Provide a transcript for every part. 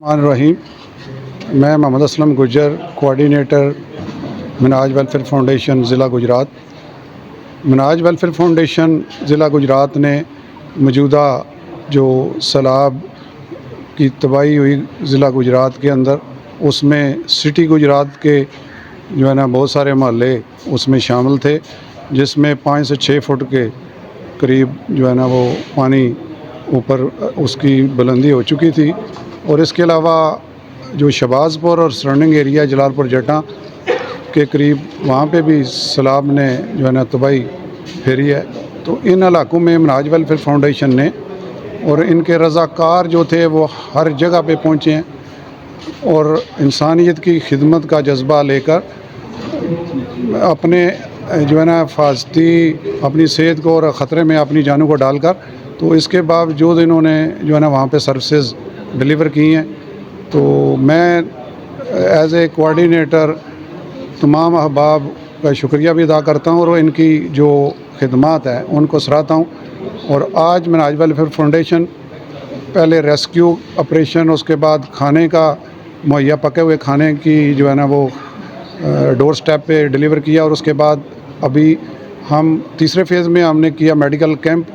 रहीम। मैं मोहम्मद असलम गुजर, coordinator Minaj welfare foundation ज़िला गुजरात। मिनाज वेलफेयर फाउंडेशन ज़िला गुजरात ने मौजूदा जो सैलाब की तबाही हुई ज़िला गुजरात के अंदर, उसमें सिटी गुजरात के जो है ना बहुत सारे महल्ले उसमें शामिल थे, जिसमें 5 से 6 फुट के करीब जो है ना वो पानी ऊपर उसकी बुलंदी हो चुकी थी। और इसके अलावा जो शहबाजपुर और सराउंडिंग एरिया जलालपुर जटा के करीब, वहाँ पे भी सैलाब ने जो है ना तबाही फेरी है। तो इन इलाकों में मिनाज वेलफेयर फाउंडेशन ने और इनके रज़ाकार जो थे वो हर जगह पे पहुँचे हैं और इंसानियत की खिदमत का जज्बा लेकर अपने जो है ना हिफाजती अपनी सेहत को और ख़तरे में अपनी जानों को डालकर, तो इसके बावजूद इन्होंने जो है ना वहाँ पे सर्विसेज डिलीवर की हैं। तो मैं एज ए कोऑर्डिनेटर तमाम अहबाब का शुक्रिया भी अदा करता हूँ और इनकी जो खिदमात है उनको सराहता हूँ। और आज मिनाज वेलफेयर फाउंडेशन पहले रेस्क्यू ऑपरेशन, उसके बाद खाने का मुहैया पके हुए खाने की जो है ना वो डोर स्टेप पे डिलीवर किया, और उसके बाद अभी हम तीसरे फेज़ में हमने किया मेडिकल कैंप,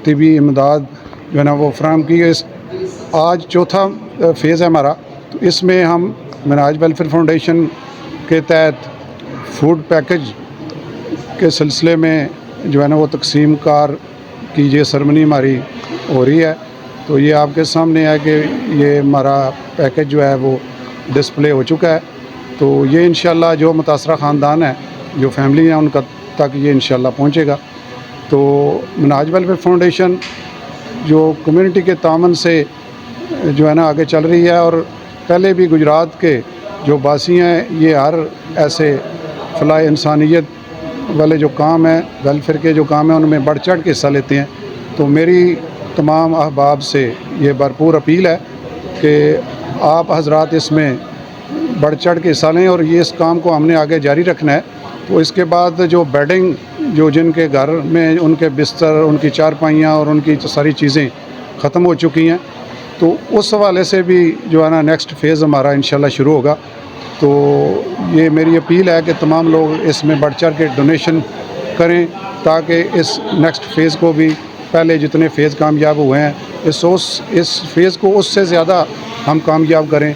तिबी इमदाद जो है ना वो फराहम की है। आज चौथा फेज़ है हमारा। तो इसमें हम मिनाज वेलफेयर फाउंडेशन के तहत फूड पैकेज के सिलसिले में जो है ना वो तकसीम कार की ये सरमनी हमारी हो रही है। तो ये आपके सामने है कि ये हमारा पैकेज जो है वो डिस्प्ले हो चुका है। तो ये इंशाल्लाह जो मुतासरा ख़ानदान है, जो फैमिली है, उनका तक ये इंशाल्लाह पहुँचेगा। तो मिनाज वेलफेयर फाउंडेशन जो कम्युनिटी के तामन से जो है ना आगे चल रही है, और पहले भी गुजरात के जो बासी हैं ये हर ऐसे फलाह इंसानियत वाले जो काम है, वेलफेयर के जो काम है, उनमें बढ़ चढ़ के हिस्सा लेते हैं। तो मेरी तमाम अहबाब से ये भरपूर अपील है कि आप हजरात इसमें बढ़ चढ़ के हिस्सा लें और ये इस काम को हमने आगे जारी रखना है। तो इसके बाद जो बेडिंग, जो जिनके घर में उनके बिस्तर, उनकी चारपाइयाँ और उनकी सारी चीज़ें ख़त्म हो चुकी हैं, तो उस हवाले से भी जो है ना नेक्स्ट फेज़ हमारा इंशाल्लाह शुरू होगा। तो ये मेरी अपील है कि तमाम लोग इसमें बढ़ चढ़ के डोनेशन करें, ताकि इस नेक्स्ट फेज़ को भी पहले जितने फ़ेज़ कामयाब हुए हैं इस फेज़ को उससे ज़्यादा हम कामयाब करें।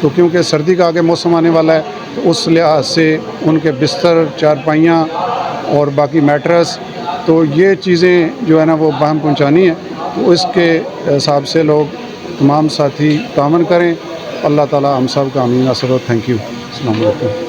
तो क्योंकि सर्दी का आगे मौसम आने वाला है, तो उस लिहाज से उनके बिस्तर, चारपाइयाँ और बाकी मैट्रेस, तो ये चीज़ें जो है ना वो बाहम पहुँचानी है। तो इसके हिसाब से लोग तमाम साथी तामन करें। अल्लाह ताला हम सब का आमीन। Thank you. अस्सलाम वालेकुम।